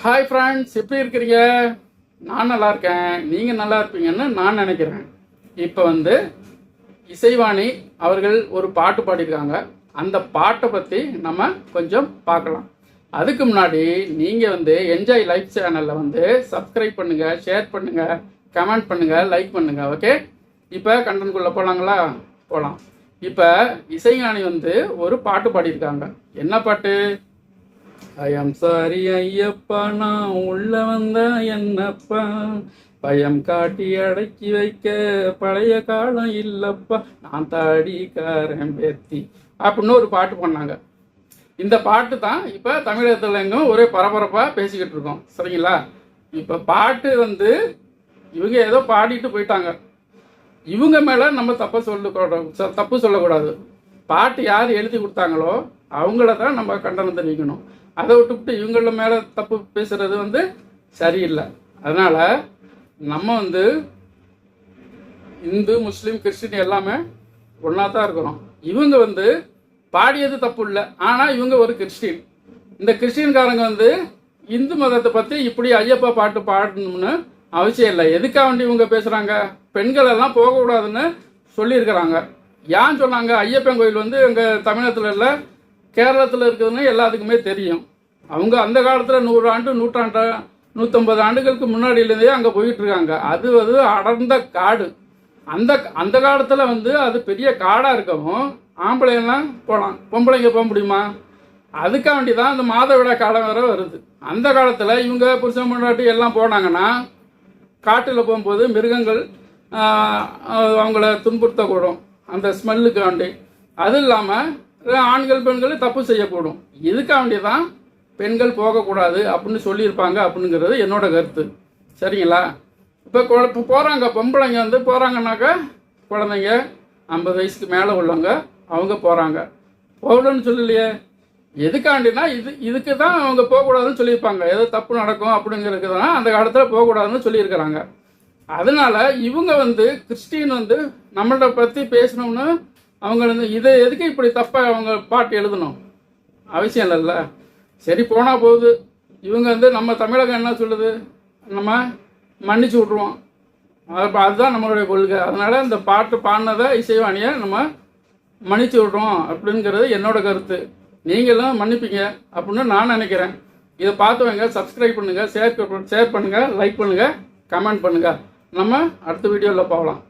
Hi friends, எப்படி இருக்கிறீங்க? நான் நல்லா இருக்கேன். நீங்கள் நல்லா இருப்பீங்கன்னு நான் நினைக்கிறேன். இப்போ இசைவாணி அவர்கள் ஒரு பாட்டு பாடியிருக்காங்க. அந்த பாட்டை பற்றி நம்ம கொஞ்சம் பார்க்கலாம். அதுக்கு முன்னாடி நீங்கள் என்ஜாய் லைஃப் சேனலில் சப்ஸ்கிரைப் பண்ணுங்கள், ஷேர் பண்ணுங்கள், கமெண்ட் பண்ணுங்கள், லைக் பண்ணுங்கள். ஓகே, இப்போ கண்டென்ட்குள்ளே போகலாங்களா? போகலாம். இப்போ இசைஞானி ஒரு பாட்டு பாடியிருக்காங்க. என்ன பாட்டு? ஐயம் சாரி ஐயப்பா, நான் உள்ள வந்த என்னப்பா, பயம் காட்டி அடக்கி வைக்க பழைய காலம் இல்லப்பா, நான் தாடிக்காரன் பேத்தி அப்படின்னு ஒரு பாட்டு பண்ணாங்க. இந்த பாட்டு தான் இப்போ தமிழகத்தில் எங்கும் ஒரே பரபரப்பாக பேசிக்கிட்டு இருக்கோம். சரிங்களா? இப்போ பாட்டு இவங்க ஏதோ பாடிட்டு போயிட்டாங்க. இவங்க மேலே நம்ம தப்பு சொல்லக்கூடாது. பாட்டு யார் எழுதி கொடுத்தாங்களோ அவங்கள தான் நம்ம கண்டனம் தெரிவிக்கணும். அதை விட்டுவிட்டு இவங்கள மேலே தப்பு பேசுகிறது சரியில்லை. அதனால் நம்ம இந்து, முஸ்லீம், கிறிஸ்டின் எல்லாமே ஒன்றா தான் இருக்கிறோம். இவங்க பாடியது தப்பு இல்லை, ஆனால் இவங்க ஒரு கிறிஸ்டின். இந்த கிறிஸ்டின்காரங்க இந்து மதத்தை பற்றி இப்படி ஐயப்பா பாட்டு பாடணும்னு அவசியம் இல்லை. எதுக்காக இவங்க பேசுகிறாங்க? பெண்கள் எல்லாம் போகக்கூடாதுன்னு சொல்லியிருக்கிறாங்க. ஏன் சொன்னாங்க? ஐயப்பன் கோயில் எங்கள் தமிழகத்தில் இல்லை, கேரளத்தில் இருக்குதுன்னு எல்லாத்துக்குமே தெரியும். அவங்க அந்த காலத்தில் 100 ஆண்டு, 150 ஆண்டுகளுக்கு முன்னாடியிலேருந்தே அங்கே போயிட்டுருக்காங்க. அது அடர்ந்த காடு. அந்த காலத்தில் அது பெரிய காடாக இருக்கவும் ஆம்பளையெல்லாம் போகலாம், பொம்பளைங்க போக முடியுமா? அதுக்காக வேண்டி தான் அந்த மாதவிடா காலம் வேறு வருது. அந்த காலத்தில் இவங்க புருஷன் முன்னாடி எல்லாம் போனாங்கன்னா காட்டில் போகும்போது மிருகங்கள் அவங்கள துன்புறுத்தக்கூடும், அந்த ஸ்மெல்லுக்கு வேண்டி. அது இல்லாமல் ஆண்கள் பெண்கள் தப்பு செய்யக்கூடும். இதுக்காக வேண்டி தான் பெண்கள் போகக்கூடாது அப்படின்னு சொல்லியிருப்பாங்க அப்படிங்கிறது என்னோட கருத்து. சரிங்களா? இப்போ போகிறாங்க பொம்பளைங்க போகிறாங்கன்னாக்கா குழந்தைங்க 50 வயசுக்கு மேலே உள்ளவங்க அவங்க போகிறாங்க. போகணுன்னு சொல்லலையே. எதுக்காண்டினா இதுக்கு தான் அவங்க போகக்கூடாதுன்னு சொல்லியிருப்பாங்க. ஏதோ தப்பு நடக்கும் அப்படிங்கிறதுக்கு தான் அந்த காலத்தில் போகக்கூடாதுன்னு சொல்லியிருக்கிறாங்க. அதனால் இவங்க கிறிஸ்டின் நம்மள்ட பற்றி பேசணும்னு அவங்க இதை எதுக்கு இப்படி தப்பாக அவங்க பாட்டு எழுதணும்? அவசியம் இல்லைல்ல. சரி, போனால் போகுது. இவங்க நம்ம தமிழகம் என்ன சொல்லுது? நம்ம மன்னிச்சு விட்ருவோம். அதுதான் நம்மளுடைய கொள்கை. அதனால் இந்த பாட்டு பாடினதை இசைவாணியை நம்ம மன்னிச்சு விட்ருவோம் அப்படிங்கிறது என்னோட கருத்து. நீங்களும் மன்னிப்பீங்க அப்படின்னு நான் நினைக்கிறேன். இதை பார்த்தவங்க சப்ஸ்கிரைப் பண்ணுங்கள், ஷேர் பண்ணுங்கள், லைக் பண்ணுங்கள், கமெண்ட் பண்ணுங்கள். நம்ம அடுத்த வீடியோவில் போகலாம்.